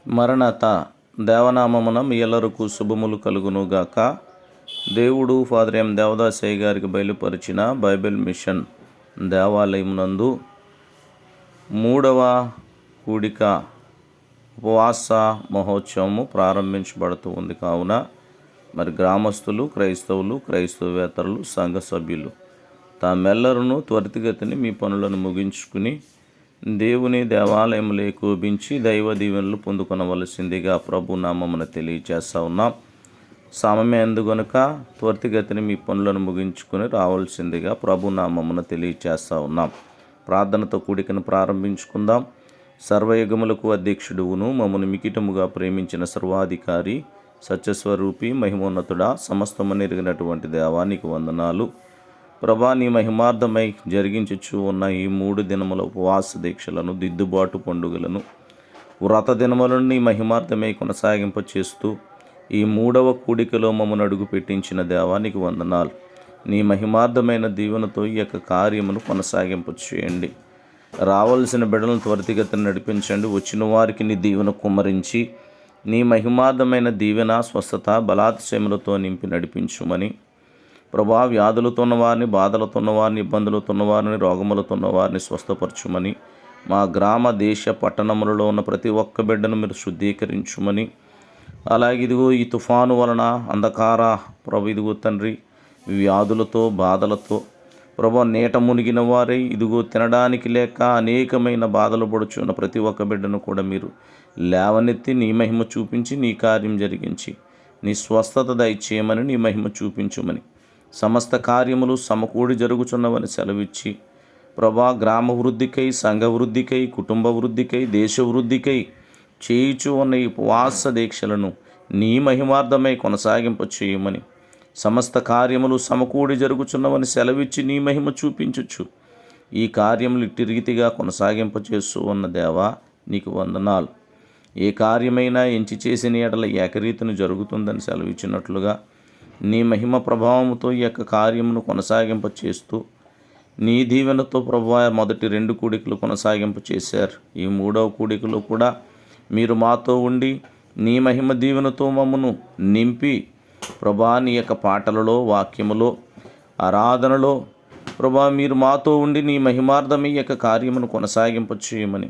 మరణత దేవనామమున మీ ఎల్లరకు శుభములు కలుగునుగాక. దేవుడు ఫాదర్ ఎం దేవదాసయ్య గారికి బయలుపరిచిన బైబిల్ మిషన్ దేవాలయం నందు 3వ కూడిక ఉపవాస మహోత్సవము ప్రారంభించబడుతూ ఉంది. కావున మరి గ్రామస్తులు, క్రైస్తవులు, క్రైస్తవేతరులు, సంఘ సభ్యులు తామెల్లరూ త్వరితగతిని మీ పనులను ముగించుకుని దేవుని దేవాలయంలో కూపించి దైవ దీవెనలు పొందుకొనవలసిందిగా ప్రభు నామమున తెలియచేస్తా ఉన్నాం. సమయమే అందుగనుక త్వరితగతిని మీ పనులను ముగించుకుని రావాల్సిందిగా ప్రభు నామమున తెలియచేస్తా ఉన్నాం. ప్రార్థనతో కూడికను ప్రారంభించుకుందాం. సర్వయుగములకు అధ్యక్షుడువును మమ్మను మికిటముగా ప్రేమించిన సర్వాధికారి సత్యస్వరూపి మహిమోన్నతుడా, సమస్తము నెరిగినటువంటి దేవానికి వందనాలు. ప్రభా, నీ మహిమార్థమై జరిగించుచు ఉన్న ఈ 3 దినముల ఉపవాస దీక్షలను, దిద్దుబాటు పండుగలను, వ్రత దినములను నీ మహిమార్థమై కొనసాగింప చేస్తూ ఈ 3వ కూడికలో మమ్మను అడుగు పెట్టించిన దేవానికి వందనాలు. నీ మహిమార్థమైన దీవెనతో ఈ యొక్క కార్యమును కొనసాగింప చేయండి. రావాల్సిన బిడ్డలను త్వరితగతిని నడిపించండి. వచ్చిన వారికి నీ దీవెన కుమ్మరించి నీ మహిమార్థమైన దీవెన, స్వస్థత, బలాతిశయములతో నింపి నడిపించుమని ప్రభా, వ్యాధులతో ఉన్నవారిని, బాధలతో ఉన్నవారిని, ఇబ్బందులతో ఉన్నవారిని, రోగములతో ఉన్నవారిని స్వస్థపరచుమని, మా గ్రామ, దేశ, పట్టణములలో ఉన్న ప్రతి ఒక్క బిడ్డను మీరు శుద్ధీకరించుమని, అలాగే ఇదిగో ఈ తుఫాను వలన అంధకార ఇదిగో తండ్రి వ్యాధులతో, బాధలతో ప్రభా నీట మునిగిన వారే ఇదిగో తినడానికి లేక అనేకమైన బాధలు పడుచున్న ప్రతి ఒక్క బిడ్డను కూడా మీరు లేవనెత్తి నీ మహిమ చూపించి నీ కార్యం జరిగించి నీ స్వస్థత దయచేయమని, నీ మహిమ చూపించుమని, సమస్త కార్యములు సమకూడి జరుగుచున్నవని సెలవిచ్చి ప్రభా, గ్రామ వృద్ధికై, సంఘ వృద్ధికై, కుటుంబ వృద్ధికై, దేశ వృద్ధికై చేయుచు ఉన్న ఈ ఉపవాస దీక్షలను నీ మహిమార్థమై కొనసాగింప చేయమని, సమస్త కార్యములు సమకూడి జరుగుచున్నవని సెలవిచ్చి నీ మహిమ చూపించుచు ఈ కార్యములు ఇట్టి రీతిగా కొనసాగింప చేస్తూ ఉన్న దేవా నీకు వందనాలు. ఏ కార్యమైనా ఎంచి చేసిన ఎడల ఏకరీతిని జరుగుతుందని సెలవిచ్చినట్లుగా నీ మహిమ ప్రభావంతో ఈ యొక్క కార్యమును కొనసాగింప చేస్తూ నీ దీవెనతో ప్రభా మొదటి 2 కూడికలు కొనసాగింప చేశారు. ఈ 3వ కూడికలో కూడా మీరు మాతో ఉండి నీ మహిమ దీవెనతో మమ్మను నింపి ప్రభా, నీ యొక్క పాటలలో, వాక్యములో, ఆరాధనలో ప్రభా మీరు మాతో ఉండి నీ మహిమార్థం ఈ యొక్క కార్యమును కొనసాగింప చేయమని,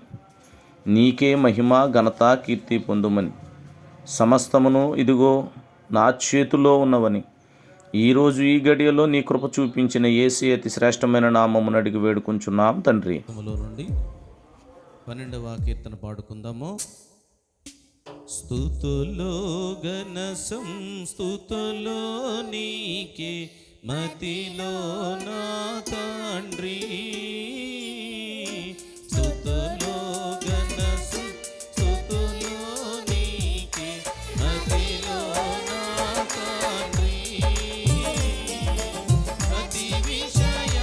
నీకే మహిమ, ఘనత, కీర్తి పొందుమని, సమస్తమును ఇదిగో నా చేతిలో ఉన్నవని ఈరోజు ఈ గడియలో నీ కృప చూపించిన యేసే అతి శ్రేష్టమైన నామమును అడిగి వేడుకుంటున్నాం తండ్రి. నుండి 12వ కీర్తన పాడుకుందాము. స్తుతులో ఘన సంస్తుతులో నీకే మతిలో నా తండ్రి, స్తుతులో ఘన సంస్తుతులో నీకే మతిలో నా తండ్రి, అతి విషయ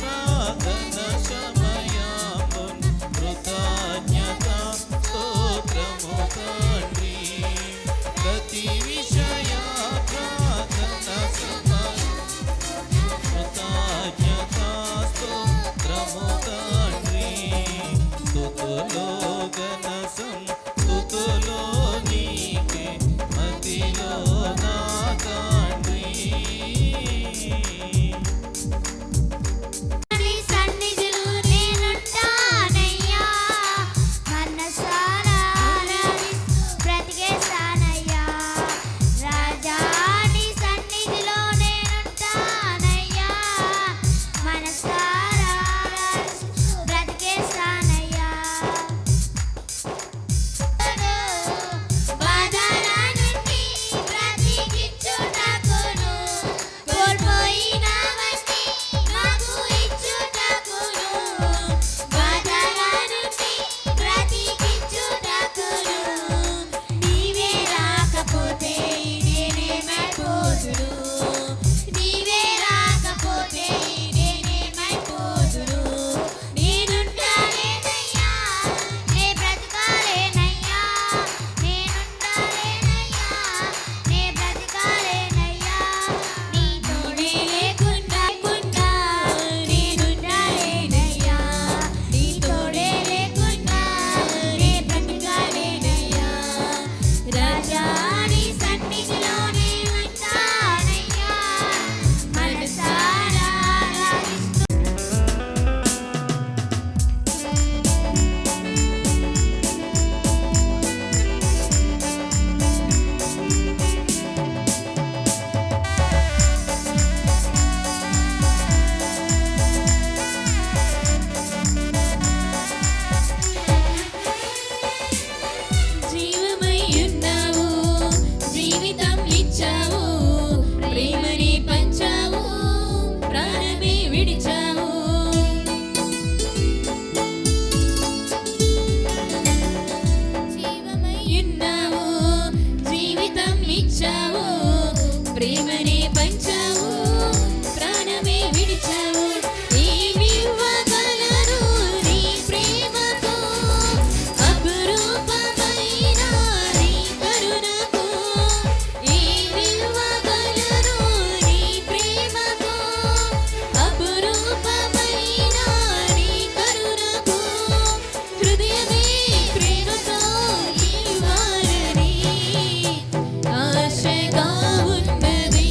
ప్రార్థన సమయమున్ కృతజ్ఞత స్తోత్రము తండ్రి, ప్రతి విషయ ప్రార్థన సమయం కృతజ్ఞత స్తోత్రము ఉన్నావు, జీవితం ఇచ్చావు, ప్రేమనే పంచావు, ప్రాణమే విడిచావు. ఏమివ్వగలను నీ ప్రేమకు, అపురూపమైన నీ కరుణకు. ఏమివ్వగలను నీ ప్రేమకు, అపురూపమైన నీ కరుణకు. హృదయమే ప్రేమతో ఇవ్వాలని ఆశగా ఉన్నది.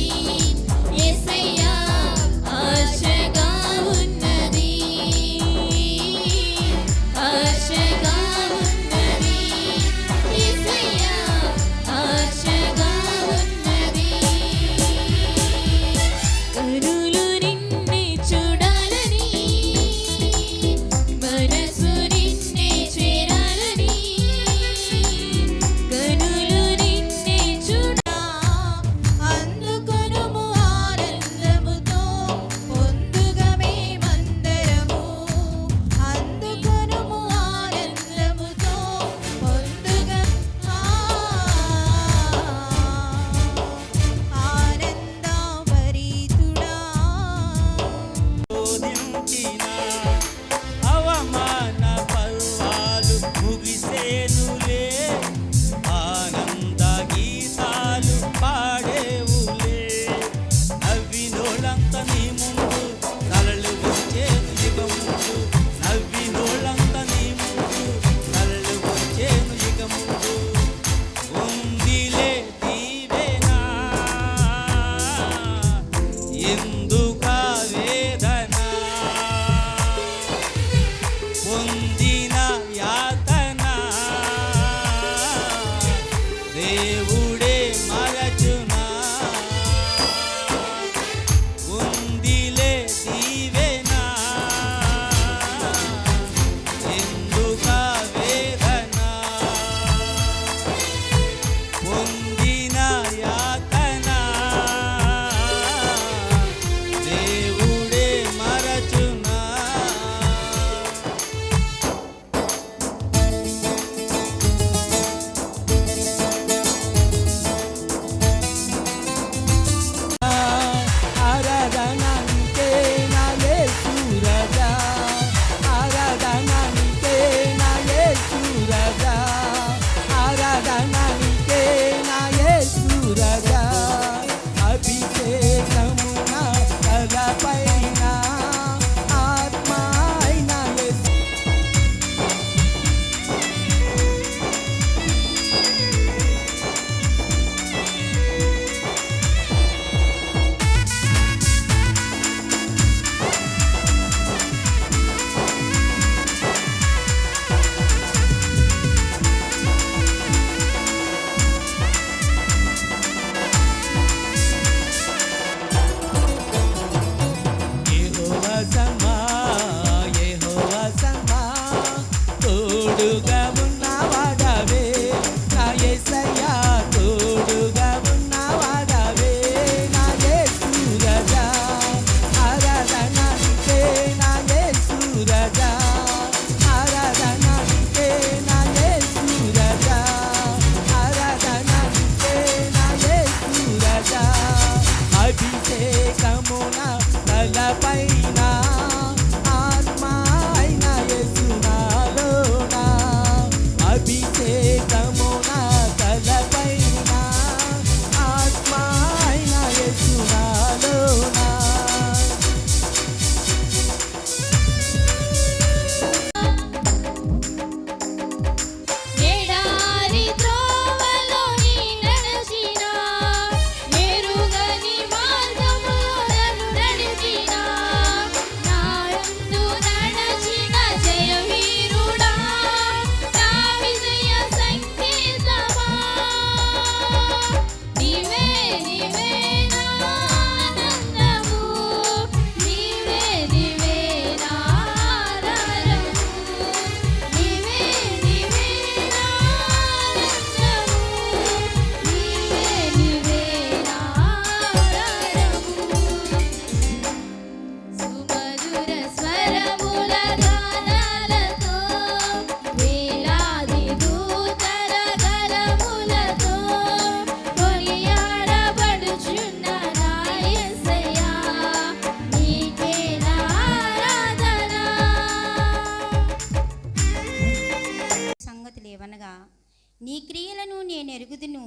క్రియలను నేను ఎరుగుదును,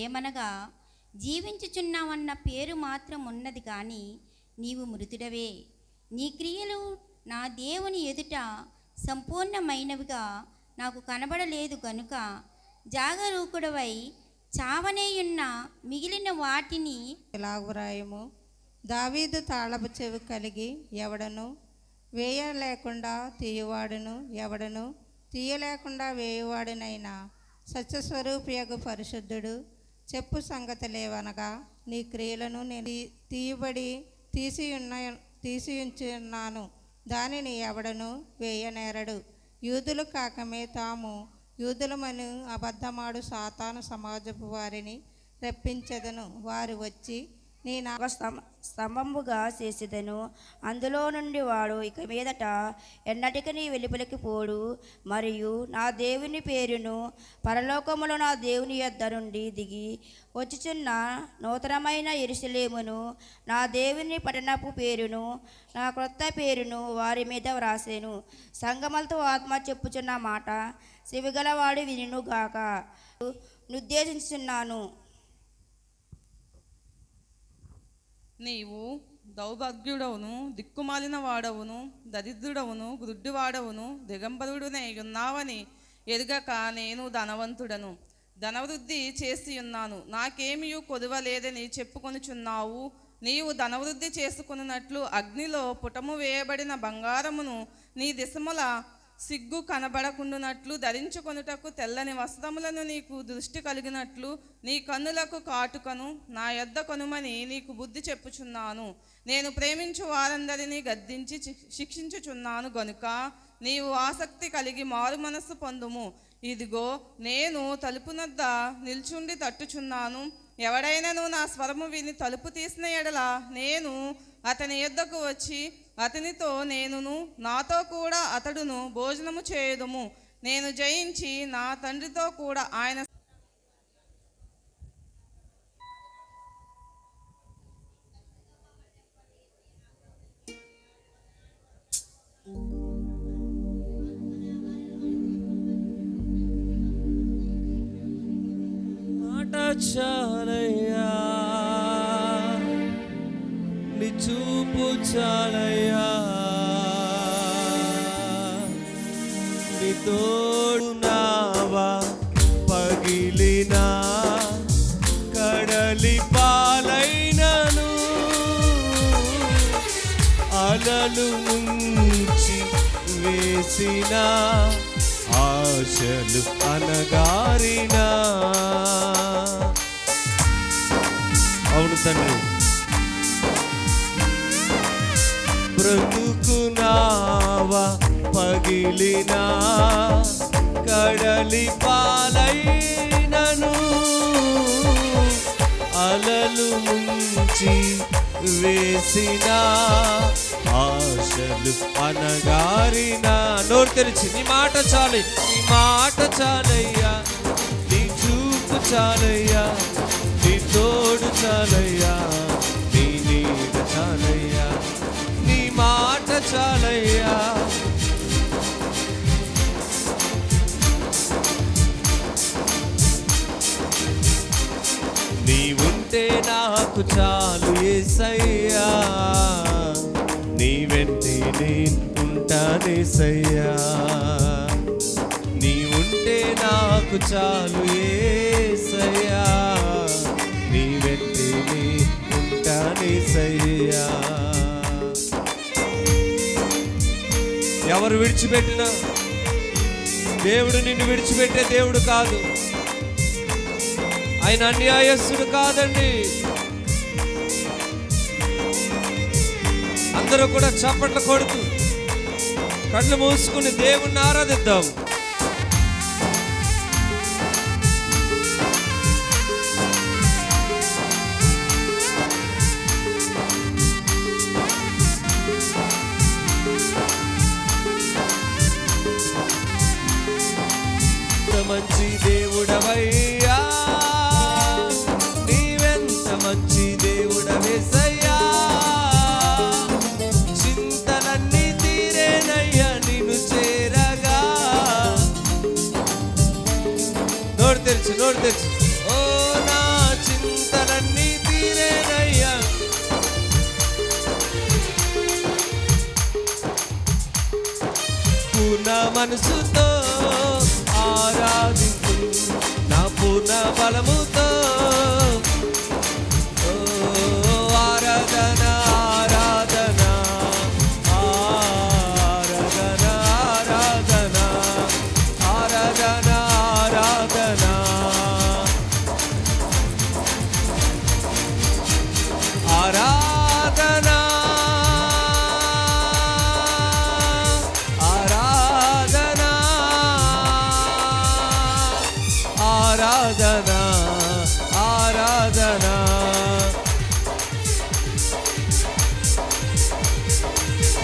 ఏమనగా జీవించుచున్నావన్న పేరు మాత్రం ఉన్నది కానీ నీవు మృతుడవే. నీ క్రియలు నా దేవుని ఎదుట సంపూర్ణమైనవిగా నాకు కనబడలేదు గనుక జాగరూకుడవై చావనేయున్న మిగిలిన వాటిని ఇలాగురాయము. దావీదు తాళపు చెవి కలిగి ఎవడను వేయలేకుండా తీయవాడును, ఎవడను తీయలేకుండా వేయవాడునైనా సత్యస్వరూపియగు పరిశుద్ధుడు చెప్పు సంగతి లేవనగా నీ క్రియలను నేను తీయబడి తీసియుంచున్నాను, దానిని ఎవడను వేయనేరడు. యూదులు కాకమే తాము యూదులమని అబద్ధమాడు సాతాను సమాజపు వారిని రప్పించెదను. వారు వచ్చి నీ ఒక స్తంభముగా చేసేదను. అందులో నుండి వాడు ఇక మీదట ఎన్నటికీ వెలుపలికి పోడు. మరియు నా దేవుని పేరును పరలోకములో నా దేవుని యొద్ద నుండి దిగి వచ్చుచున్న నూతనమైన యెరూషలేమును నా దేవుని పట్టణపు పేరును నా క్రొత్త పేరును వారి మీద వ్రాసేను. సంగములతో ఆత్మ చెప్పుచున్న మాట చెవిగలవాడు వినుగాక. నిర్దేశించుచున్నాను. నీవు దౌర్భాగ్యుడవును, దిక్కుమాలిన వాడవును, దరిద్రుడవును, గుడ్డివాడవును, దిగంబరుడునై ఉన్నావని ఎరుగక నేను ధనవంతుడను, ధనవృద్ధి చేసి ఉన్నాను, నాకేమీ కొదవలేదని చెప్పుకొనుచున్నావు. నీవు ధనవృద్ధి చేసుకున్నట్లు అగ్నిలో పుటము వేయబడిన బంగారమును నీ దిశముల సిగ్గు కనబడకుండునట్లు ధరించుకొనుటకు తెల్లని వస్త్రములను నీకు దృష్టి కలిగినట్లు నీ కన్నులకు కాటుకను నా యొద్ద కొనుమని నీకు బుద్ధి చెప్పుచున్నాను. నేను ప్రేమించు వారందరినీ గద్దించి శిక్షించుచున్నాను గనుక నీవు ఆసక్తి కలిగి మారు మనస్సు పొందుము. ఇదిగో నేను తలుపునొద్ద నిల్చుండి తట్టుచున్నాను. ఎవడైనను నా స్వరము విని తలుపు తీసిన ఎడల నేను అతని యొద్దకు వచ్చి అతనితో నేనును నాతో కూడా అతడును భోజనము చేయుదుము. నేను జయించి నా తండ్రితో కూడా ఆయన మాట చాలయ్యా, నీ చూపు చాలయ్యా, నీ తోడు నావా పగిలిన కడలి పాలైనను అలలు ముంచి వేసిన ఆశలు అనగారినా. అవును తండ్రి, బ్రతుకునావా పగిలిన కడలి పాలైనను అలలు ముంచి వేసిన ఆశలు అనగారినా. నోరు తెరిచి నీ మాట చాలు, నీ మాట చాలయ్యా, నీ చూపు చాలయ్యా, నీ తోడు చాలయ్యా, నీ నీడ చాలయ్యా, నీ మాట చాలయ్యా. నీవుంటే నాకు చాలు యేసయ్యా, నీ వెంటే నేను ఉంటానేసయ్యా. నీవుంటే నాకు చాలు యేసయ్యా, నీ వెంటే నేను ఉంటానేసయ్యా. ఎవరు విడిచిపెట్టినా దేవుడు నిన్ను విడిచిపెట్టే దేవుడు కాదు. ఆయన అన్యాయస్తుడు కాదండి. అందరూ కూడా చప్పట్లు కొడుతూ కళ్ళు మూసుకుని దేవుణ్ణి ఆరాధిద్దాం. మంచి దేవుడవయ్యా, నీవెంత మంచి దేవుడవేసయ్యా. చింతలన్నీ తీరేనయ్యా నిన్ను చేరగా, నోరు తెరిచి. ఓ నా చింతలన్నీ తీరేనయ్యా, పూర్ణ మనసుతో ఆరాధించు, నా పూర్ణ బలముతో. ఓ ఆరాధన ఆరాధన ఆరాధన ఆరాధన ఆరాధన ఆరాధన ఆరాధన ఆరాధన ఆరాధన ఆరాధన.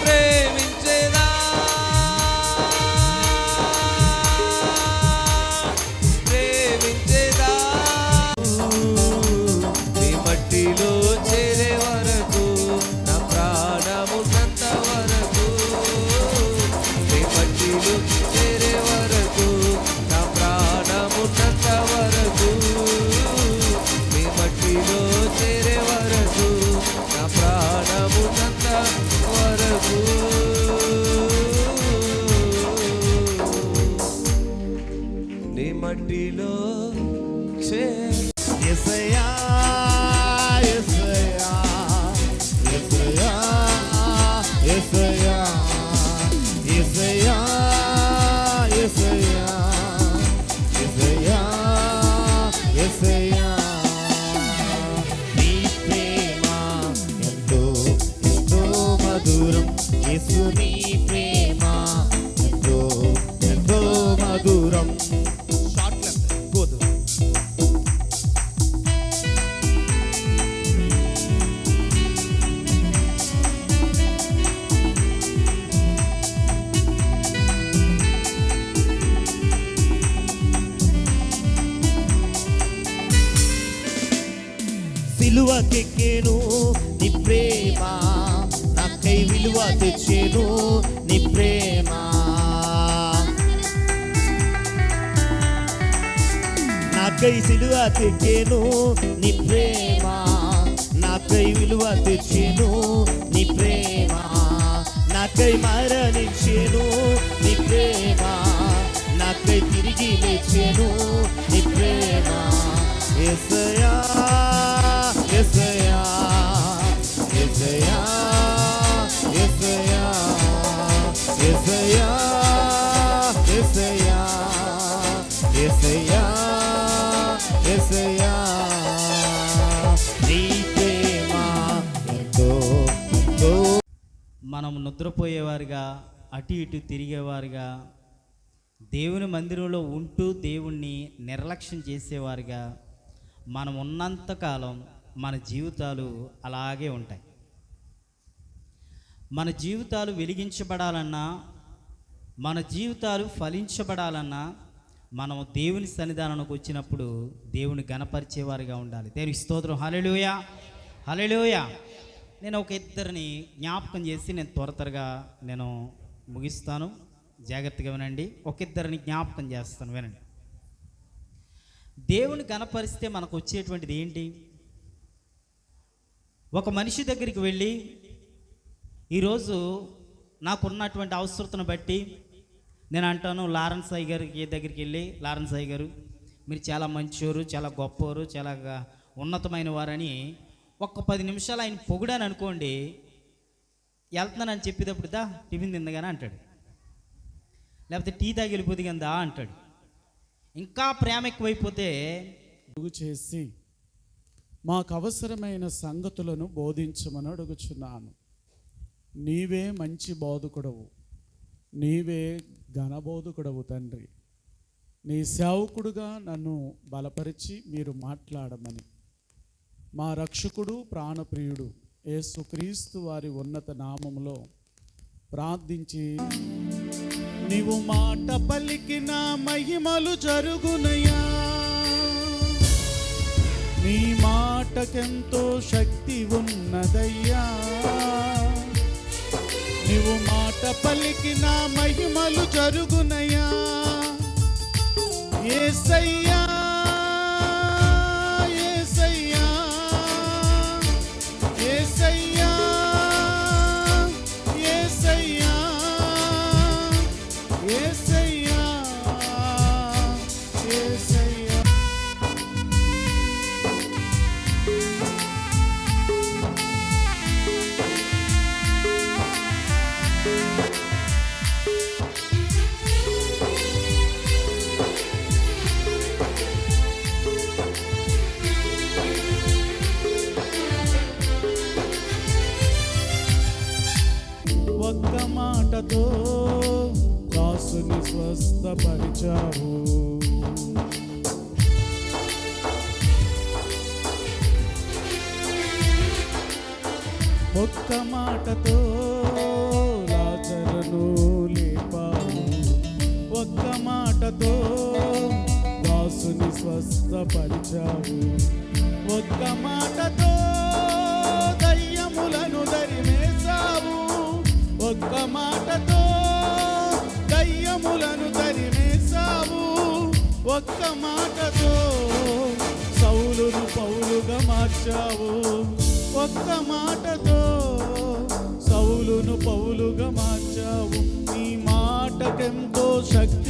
ప్రేమించేదా ప్రేమించేదా నీ మట్టిలో చేరే వరకు, నా ప్రాణమున్నంత వరకు. నీ మట్టిలో చేరే వరకు, నా ప్రాణమున్నంత వరకు. నీ మట్టిలో చేరే వరకు, నా ప్రాణమున్నంత వరకు. నీ మట్టిలో యేసయ్యా యేసయ్యా యేసయ్యా యేసయ్యా యేసయ్యా యేసయ్యా యేసయ్యా యేసయ్యా నీ ప్రేమ ఎంతో ఎంతో మధురం, యేసు నీ ప్రేమ ఎంతో ఎంతో మధురం. Short left గోదు. సిలువకెక్కేను నీ ప్రేమ, నాకై విలువ తెచ్చేను నీ ప్రేమ. నాకై సిలువ తెచ్చేను నీ ప్రేమ, నాకై విలువ తెచ్చేను నీ ప్రేమ. నాకై మరణించేను నీ ప్రేమ, నాకై తిరిగి లేచేను నీ ప్రేమ. యేసయ్యా యేసయ్యా యేసయ్యా యేసయ్యా యేసయ్యా యేసయ్యా యేసయ్యా యేసయ్యా నీ ప్రేమ ఎంతో ఎంతో. మనం నిద్రపోయేవారుగా, అటు ఇటు తిరిగేవారుగా, దేవుని మందిరంలో ఉంటూ దేవుణ్ణి నిర్లక్ష్యం చేసేవారుగా మనం ఉన్నంతకాలం మన జీవితాలు అలాగే ఉంటాయి. మన జీవితాలు వెలిగించబడాలన్నా, మన జీవితాలు ఫలించబడాలన్నా మనం దేవుని సన్నిధానానికి వచ్చినప్పుడు దేవుని గణపరిచేవారుగా ఉండాలి. దేవుని స్తోత్రం. హల్లెలూయా హల్లెలూయా. నేను ఒక ఇద్దరిని జ్ఞాపకం చేసి నేను త్వరగా నేను ముగిస్తాను. జాగ్రత్తగా వినండి. ఒక ఇద్దరిని జ్ఞాపకం చేస్తాను, వినండి. దేవుని గణపరిస్తే మనకు వచ్చేటువంటిది ఏంటి? ఒక మనిషి దగ్గరికి వెళ్ళి, ఈరోజు నాకున్నటువంటి అవసరతను బట్టి నేను అంటాను, లారెన్స్ అయ్య గారికి దగ్గరికి వెళ్ళి, లారెన్స్ అయ్య గారు మీరు చాలా మంచివారు, చాలా గొప్పవారు, చాలా ఉన్నతమైన వారని ఒక్క 10 నిమిషాలు ఆయన పొగిడాను అనుకోండి, వెళ్తున్నానని చెప్పేటప్పుడు దా టిఫిన్ తిందగానే అంటాడు, లేకపోతే టీ తాగి వెళ్ళిపోతే కదా అంటాడు. ఇంకా ప్రేమ ఎక్కువైపోతే చేసి మాకు అవసరమైన సంగతులను బోధించమని అడుగుచున్నాను. నీవే మంచి బోధకుడవు, నీవే ఘనబోధకుడవు తండ్రి. నీ సేవకుడుగా నన్ను బలపరిచి మీరు మాట్లాడమని మా రక్షకుడు ప్రాణప్రియుడు యేసుక్రీస్తు వారి ఉన్నత నామములో ప్రార్థించి, నీవు మాట పలికిన మహిమలు జరుగునయ్యా. నీ మాటకెంతో శక్తి ఉన్నదయ్యా. నీవు మాట పలికిన మహిమలు జరుగునయ్యా. యేసయ్యా ఒక్క మాటతో లాజరును లేపావు, ఒక్క మాటతో దాసుని స్వస్థపరిచావు, ఒక్క మాటతో దయ్యములను దరిమేశావు, ఒక్క మాటతో దయ్యములను తరిమేశావు, ఒక్క మాటతో సౌలును పౌలుగా మార్చావు, ఒక్క మాటతో సౌలును పౌలుగా మార్చావు. నీ మాటకెంతో శక్తి